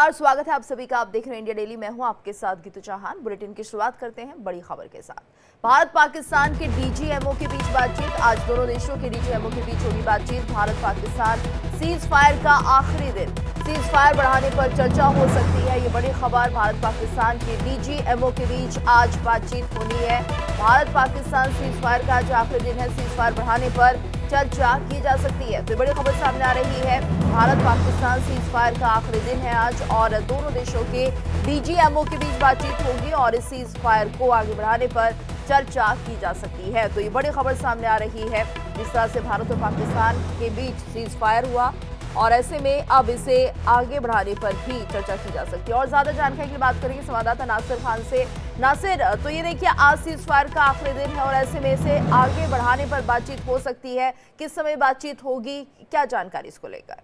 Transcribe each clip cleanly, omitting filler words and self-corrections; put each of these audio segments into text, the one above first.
और स्वागत है आप सभी का। आप देख रहे हैं इंडिया डेली। मैं हूं आपके साथ गीतू चौहान। बुलेटिन की शुरुआत करते हैं बड़ी खबर के साथ। भारत पाकिस्तान के डीजीएमओ के बीच बातचीत। आज दोनों देशों के डीजीएमओ के बीच होगी बातचीत। भारत पाकिस्तान सीज फायर का आखिरी दिन, सीज फायर बढ़ाने पर चर्चा हो सकती है। ये बड़ी खबर। भारत पाकिस्तान के डीजीएमओ के बीच आज बातचीत होनी है। भारत पाकिस्तान सीज फायर का आज आखिरी दिन है। सीज फायर बढ़ाने पर चर्चा की जा सकती है। तो बड़ी खबर सामने आ रही है। भारत पाकिस्तान सीज फायर का आखिरी दिन है आज और दोनों देशों के डीजीएमओ के बीच बातचीत होगी और इस सीज फायर को आगे बढ़ाने पर चर्चा की जा सकती है। तो ये बड़ी खबर सामने आ रही है। जिस तरह से भारत और पाकिस्तान के बीच सीज फायर हुआ और ऐसे में अब इसे आगे बढ़ाने पर भी चर्चा की जा सकती है। और ज्यादा जानकारी की बात करेंगे संवाददाता नासिर खान से। नासिर, तो ये देखिए आज सीज फायर का आखिरी दिन है और ऐसे में इसे आगे बढ़ाने पर बातचीत हो सकती है। किस समय बातचीत होगी, क्या जानकारी इसको लेकर?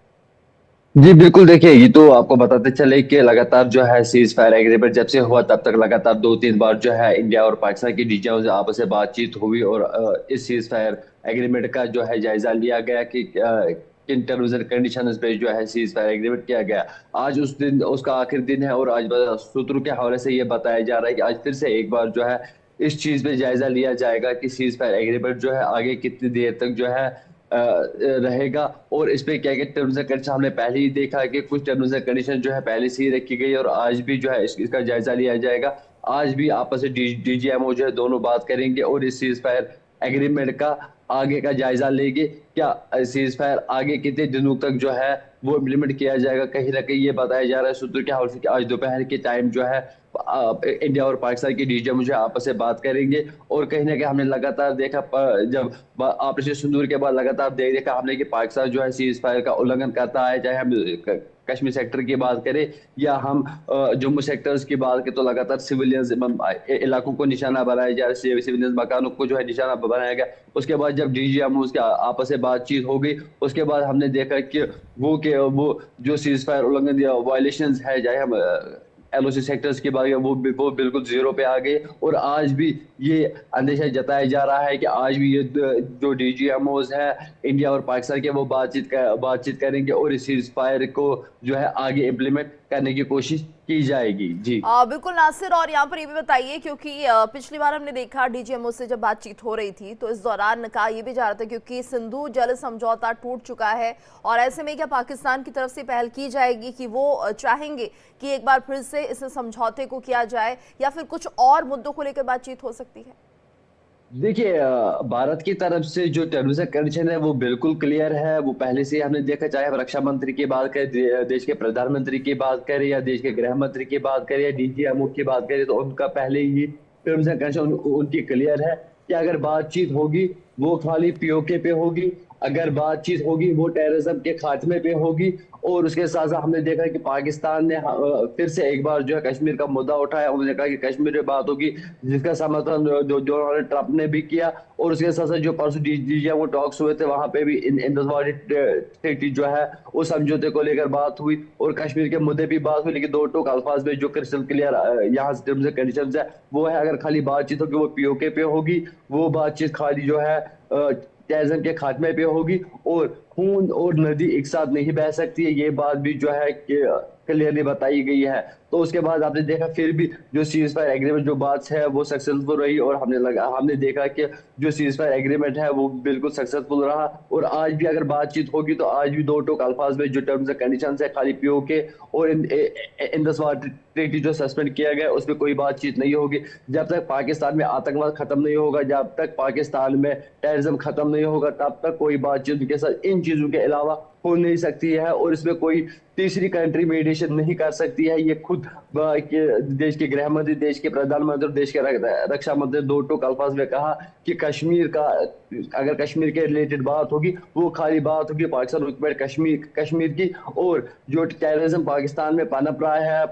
जी बिल्कुल, देखिए ये तो आपको बताते चले कि लगातार जो है सीज फायर एग्रीमेंट जब से हुआ तब तक लगातार 2-3 बार जो है इंडिया और पाकिस्तान की डीजीएमओ से आपस में बातचीत हुई और इस सीज फायर एग्रीमेंट का जो है जायजा लिया गया कि किन टर्म्स एंड कंडीशंस पे जो है सीज फायर एग्रीमेंट किया गया। आज उस दिन उसका आखिरी दिन है और आज सूत्रों के हवाले से ये बताया जा रहा है कि आज फिर से एक बार जो है इस चीज पे जायजा लिया जाएगा कि सीज फायर एग्रीमेंट जो है आगे कितनी देर तक जो है रहेगा और इस पे क्या क्या टर्म्स एंड कंडीशन हमने पहले ही देखा है कि कुछ टर्म्स एंड कंडीशन जो है पहले से ही रखी गई और आज भी जो है इसका जायजा लिया जाएगा। आज भी आपस में डीजीएमओ जो है दोनों बात करेंगे और इस सीज फायर एग्रीमेंट का आगे का जायजा लेंगे। क्या सीज फायर आगे कितने दिनों तक जो है वो इम्प्लीमेंट किया जाएगा। कहीं ना कहीं ये बताया जा रहा है सूत्रों के हवाले से कि आज दोपहर के टाइम जो है इंडिया और पाकिस्तान की डीजीएमओ जो है आपस में बात करेंगे और कहीं ना कहीं हमने लगातार देखा जब ऑपरेशन सिंदूर के बाद लगातार देखा हमने कि पाकिस्तान जो है सीज फायर का उल्लंघन करता है। चाहे हम कश्मीर सेक्टर की बात करें या हम जम्मू सेक्टर्स की बात करें तो लगातार सिविलियंस इलाकों को निशाना बनाया जा रहा है, सिविलियंस मकानों को जो है निशाना बनाया गया। उसके बाद जब डीजीएमओ उसके आपस में बातचीत हो गई उसके बाद हमने देखा कि वो जो सीज फायर उल्लंघन या वायलेशंस है, चाहे हम एलओसी सेक्टर्स की बात करें वो बिल्कुल जीरो पे आ गए और आज भी ये अंदेशा जताया जा रहा है कि आज भी ये जो डीजीएमओज है इंडिया और पाकिस्तान के वो बातचीत करेंगे और इस सीज फायर को जो है आगे इम्प्लीमेंट करने की कोशिश की जाएगी। जी बिल्कुल नासिर, और यहाँ पर ये भी बताइए क्योंकि पिछली बार हमने देखा डीजीएमओ से जब बातचीत हो रही थी तो इस दौरान कहा ये भी जा रहा था क्योंकि सिंधु जल समझौता टूट चुका है और ऐसे में क्या पाकिस्तान की तरफ से पहल की जाएगी कि वो चाहेंगे कि एक बार फिर से इस समझौते को किया जाए या फिर कुछ और मुद्दों को लेकर बातचीत हो सकती है? देखिए, भारत की तरफ से जो टर्म्स एंड कंडीशन है वो बिल्कुल क्लियर है। वो पहले से हमने देखा, चाहे हम रक्षा मंत्री की बात करें, देश के प्रधानमंत्री की बात करें या देश के गृह मंत्री की बात करें या डीजीएमओ की बात करें तो उनका पहले ही टर्म्स एंड कंडीशन उनकी क्लियर है कि अगर बातचीत होगी वो खाली पीओके पे होगी, अगर बातचीत होगी वो टेररिज्म के खात्मे पे होगी। और उसके साथ साथ हमने देखा कि पाकिस्तान ने फिर से एक बार जो है कश्मीर का मुद्दा उठाया। उन्होंने कहा कि कश्मीर में बात होगी जिसका समर्थन जो डोनाल्ड ट्रंप ने भी किया और उसके साथ साथ जो परसों डीजीएमओ टॉक्स हुए थे वहां पे भी इन ट्रीटी जो है उस समझौते को लेकर बात हुई और कश्मीर के मुद्दे भी बात हुई। लेकिन दो टोक अल्फाज में जो क्रिस्टल क्लियर यहाँ से टर्म्स एंड कंडीशंस है वो है, अगर खाली बातचीत होगी वो पीओके पे होगी, वो बातचीत खाली जो है टेररिज्म के खात्मे पे होगी और खून और नदी एक साथ नहीं बह सकती है। ये बात भी जो है कि क्लियरली बताई गई है। तो उसके बाद आपने देखा फिर भी जो सीज फायर एग्रीमेंट जो बात है वो सक्सेसफुल रही और हमने देखा कि जो सीज फायर एग्रीमेंट है वो बिल्कुल सक्सेसफुल रहा। और आज भी अगर बातचीत होगी तो आज भी दो टोक अल्फाज में जो टर्म्स एंड कंडीशंस है खाली पीओके और इन ट्रीटी जो सस्पेंड किया गया उसमें कोई बातचीत नहीं होगी। जब तक पाकिस्तान में आतंकवाद खत्म नहीं होगा, जब तक पाकिस्तान में टेररिज्म खत्म नहीं होगा तब तक कोई बातचीत के साथ इन चीजों के अलावा हो नहीं सकती है और इसमें कोई तीसरी कंट्री मेडिएशन नहीं कर सकती है। ये खुद देश के गृह मंत्री, देश के प्रधानमंत्री और देश के रक्षा मंत्री दो टोक अल्फाज में कहा कि कश्मीर का अगर कश्मीर के रिलेटेड बात होगी वो खाली बात होगी पाकिस्तान ऑक्युपाइड कश्मीर की। और जो टेररिज्म पाकिस्तान में पनप रहा है,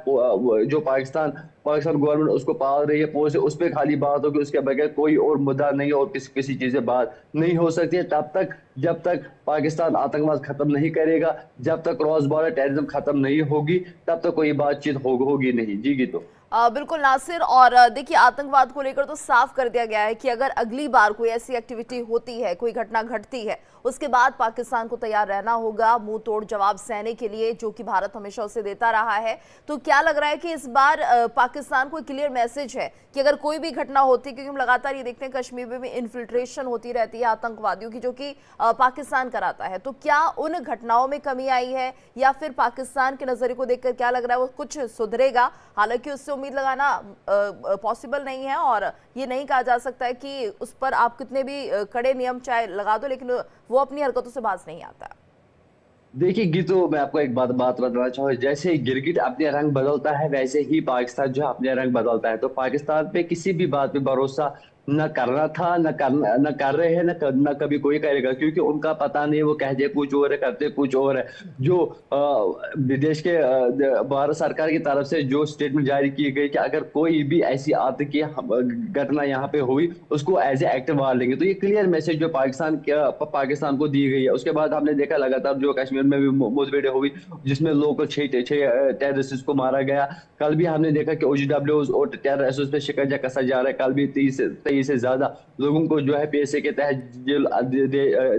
जो पाकिस्तान गवर्नमेंट उसको पाल रही है पोल से, उस पर खाली बात होगी, उसके बगैर कोई और मुद्दा नहीं और किसी चीज से बात नहीं हो सकती है तब तक जब तक पाकिस्तान आतंकवाद खत्म नहीं करेगा, जब तक क्रॉस बॉर्डर टेररिज्म खत्म नहीं होगी तब तक कोई बातचीत होगी नहीं। जी तो बिल्कुल नासिर, और देखिए आतंकवाद को लेकर तो साफ कर दिया गया है कि अगर अगली बार कोई ऐसी एक्टिविटी होती है, कोई घटना घटती है, उसके बाद पाकिस्तान को तैयार रहना होगा मुंह तोड़ जवाब सहने के लिए, जो कि भारत हमेशा उसे देता रहा है। तो क्या लग रहा है कि इस बार पाकिस्तान को क्लियर मैसेज है कि अगर कोई भी घटना होती है, क्योंकि हम लगातार ये देखते हैं कश्मीर में भी इन्फिल्ट्रेशन होती रहती है आतंकवादियों की, जो कि पाकिस्तान कराता है, तो क्या उन घटनाओं में कमी आई है या फिर पाकिस्तान के नजरिए को देखकर क्या लग रहा है वो कुछ सुधरेगा? हालांकि उससे उम्मीद लगाना पॉसिबल नहीं है और ये नहीं कहा जा सकता है कि उस पर आप कितने भी कड़े नियम चाहे लगा दो, लेकिन वो अपनी हरकतों से बाज नहीं आता। देखिए गीतू, मैं आपको एक बात बात बताना चाहूँ। जैसे गिरगिट अपने रंग बदलता है, वैसे ही पाकिस्तान जो है अपने रंग बदलता है। तो पाकिस्तान पे किसी भी बात पे भरोसा न करना था, न कर रहे हैं, न कभी कोई करेगा, क्योंकि उनका पता नहीं, वो कहते कुछ और है, करते कुछ और है। जो विदेश के भारत सरकार की तरफ से जो स्टेटमेंट जारी की गई कि अगर कोई भी ऐसी आतंकी घटना यहाँ पे हुई, उसको एज ए एक्ट वार लेंगे। तो ये क्लियर मैसेज जो पाकिस्तान को दी गई है। उसके बाद हमने देखा लगातार जो कश्मीर में भी मुठभेड़ हुई, जिसमें लोगों को 6 टेररिस्ट को मारा गया। कल भी हमने देखा कि OGWs और टेररिस्ट पे शिकंजा कसा जा रहा है। कल भी 30 से ज्यादा लोगों को जो है PSA के तहत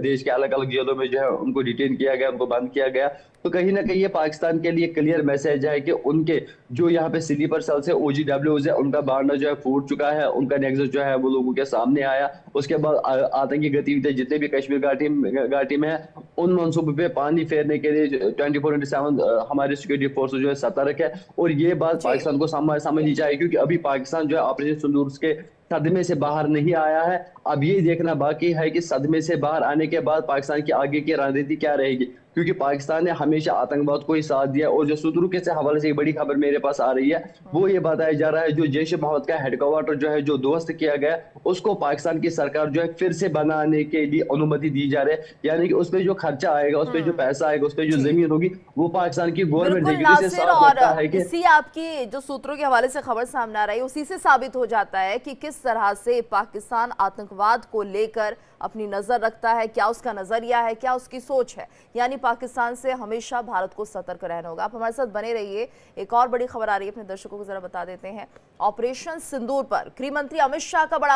देश के अलग अलग जेलों में जो है उनको डिटेन किया गया, उनको बंद किया गया। तो कहीं ना कहीं ये पाकिस्तान के लिए क्लियर मैसेज है कि उनके जो यहाँ पे स्लीपर सेल से OGWs है, उनका बारना जो है फूट चुका है, उनका नेक्सस जो है वो लोगों के सामने आया। उसके बाद आतंकी गतिविधियां जितने भी कश्मीर घाटी में है, उन मंसूबों पे पानी फेरने के लिए 24/7 हमारे सिक्योरिटी फोर्स जो है सतर्क है। और ये बात पाकिस्तान को समझनी चाहिए, क्योंकि अभी पाकिस्तान जो है ऑपरेशन सिंदूर के सदमे से बाहर नहीं आया है। अब ये देखना बाकी है कि सदमे से बाहर आने के बाद पाकिस्तान की आगे की रणनीति क्या रहेगी, क्योंकि पाकिस्तान ने हमेशा आतंकवाद को ही साथ दिया। और जो सुतरू के से हवाले से एक बड़ी खबर मेरे पास आ रही है, वो ये बताया जा रहा है जो जैश ए मोहम्मद का हेडक्वार्टर जो है जो ध्वस्त किया गया, उसको पाकिस्तान की सरकार जो है फिर से बनाने के लिए अनुमति दी जा रही है। यानी कि उस पर जो खर्चा आएगा, उस पर जो पैसा आएगा, उस पर जो जमीन होगी, वो पाकिस्तान की गवर्नमेंट बिल्कुल देगी। इससे नासिर, साफ और लगता है कि इसी आपकी जो सूत्रों के हवाले से खबर सामने आ रही है, उसी से साबित हो जाता है कि किस तरह से पाकिस्तान आतंकवाद को लेकर अपनी नजर रखता है, क्या उसका नजरिया है, क्या उसकी सोच है। यानी पाकिस्तान से हमेशा भारत को सतर्क रहना होगा। आप हमारे साथ बने रहिए। एक और बड़ी खबर आ रही है, अपने दर्शकों को जरा बता देते हैं। ऑपरेशन सिंदूर पर गृह मंत्री अमित शाह का बड़ा